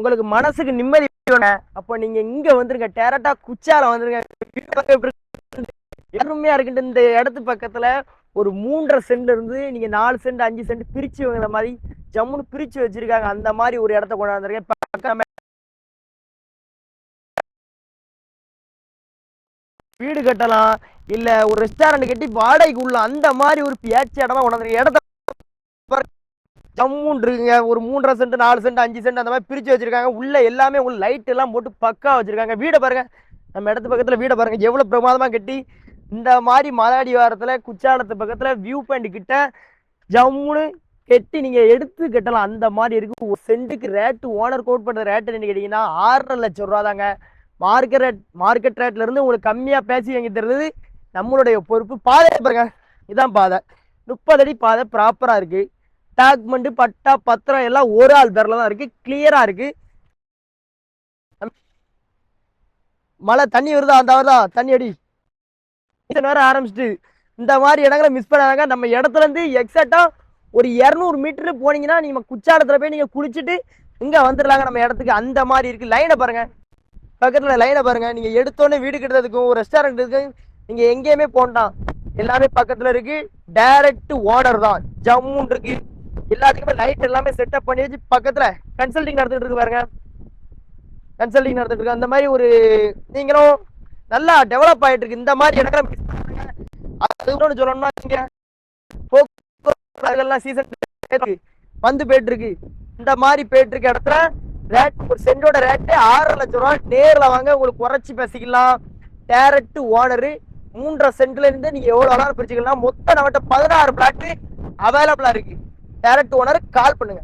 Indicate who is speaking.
Speaker 1: உங்களுக்கு மனசுக்கு நிம்மதி அப்போ நீங்க இங்க வந்துருங்க, டேரக்டா குச்சால வந்துருங்க. அருமையா இருக்கு. இந்த இடத்து பக்கத்துல ஒரு 3.5 சென்ட்ல இருந்து நீங்க 4 சென்ட் 5 சென்ட் பிரிச்சு வைக்கிற மாதிரி ஜம்முன்னு பிரிச்சு வச்சிருக்காங்க. அந்த மாதிரி ஒரு இடத்த கொண்டாந்துருக்கேன். பக்கமே வீடு கட்டலாம், இல்ல ஒரு ரெஸ்டாரண்ட் கட்டி வாடகைக்கு உள்ள அந்த மாதிரி ஒரு பேச்சு இடமா கொண்டாந்துருக்கேன். இடத்த ஜம்முன் இருக்குங்க. ஒரு 3.5 சென்ட் 4 சென்ட் 5 சென்ட் அந்த மாதிரி பிரிச்சு வச்சிருக்காங்க. உள்ள எல்லாமே உங்களுக்கு லைட் எல்லாம் போட்டு பக்கா வச்சிருக்காங்க. வீடை பாருங்க, நம்ம இடத்து பக்கத்துல வீடை பாருங்க எவ்வளவு பிரமாதமா கட்டி. இந்த மாதிரி மலையடி வாரத்துல குச்சாலத்து பக்கத்துல வியூ பாயிண்ட் கிட்ட ஜம்முன்னு கட்டி நீங்க எடுத்து கட்டலாம். அந்த மாதிரி இருக்கு. ஒரு சென்ட்டுக்கு ரேட்டு ஓனர் கோட் பண்ற ரேட்டு என்ன கேட்டீங்கன்னா 6.5 லட்சம் ரூபா தாங்க. மார்க்கெட் ரேட்ல இருந்து உங்களுக்கு கம்மியா பேசி வாங்கி தருது நம்மளுடைய பொறுப்பு. பாதை பாருங்க, இதான் பாதை. 30 அடி பாதை ப்ராப்பரா இருக்கு. டாக்குமெண்ட் பட்டா பத்திரம் எல்லாம் ஒரு ஆள் பேர்ல தான் இருக்கு. கிளியரா இருக்கு. மழை தண்ணி வருதா, அந்த வருதா தண்ணி அடி நேரம் ஆரம்பிச்சுட்டு. இந்த மாதிரி இடங்களை மிஸ் பண்ணாங்க. நம்ம இடத்துல இருந்து எக்ஸாக்டா ஒரு 200 மீட்டர் போனீங்கன்னா நீங்க குச்சாலத்துல போய் நீங்க குளிச்சுட்டு இங்க வந்துடலாங்க நம்ம இடத்துக்கு. அந்த மாதிரி இருக்கு. லைனை பாருங்க, பக்கத்துல லைனை பாருங்க. நீங்க எடுத்தோடனே வீடு கட்டுறதுக்கும் ஒரு ரெஸ்டாரண்ட் இருக்கு, நீங்க எங்கேயுமே போண்டாம், எல்லாமே பக்கத்துல இருக்கு. டைரக்ட் ஓனர் தான். ஜம்முன் இருக்கு. எல்லாத்துக்குமே லைட் எல்லாமே செட்டப் பண்ணி வச்சு பக்கத்துல கன்சல்டிங் நடந்துட்டு இருக்கு பாருங்க. கன்சல்டிங் நடந்துட்டு இருக்கு. அந்த மாதிரி ஒரு நீங்களும் நல்லா டெவலப் ஆயிட்டு இருக்கு. இந்த மாதிரி இடங்களை மிஸ் பண்ணுங்க. அது சொல்லணும்னா இங்க போக்குவரத்து சீசன் வந்து போயிட்டு இருக்கு. இந்த மாதிரி போயிட்டு இருக்க இடத்துல ரேட் ஒரு சென்டோட ரேட்டு 6.5 லட்சம் ரூபாய். நேர்ல வாங்க, உங்களுக்கு குறைச்சி பேசிக்கலாம். டைரக்ட் ஓனரு 3.5 சென்ட்ல இருந்து நீங்க எவ்வளவு வேணாலும் பிரிச்சுக்கலாம். மொத்தம் நம்மகிட்ட 16 பிளாட் அவைலபிளா இருக்கு. டைரக்ட் ஓனர் கால் பண்ணுங்க.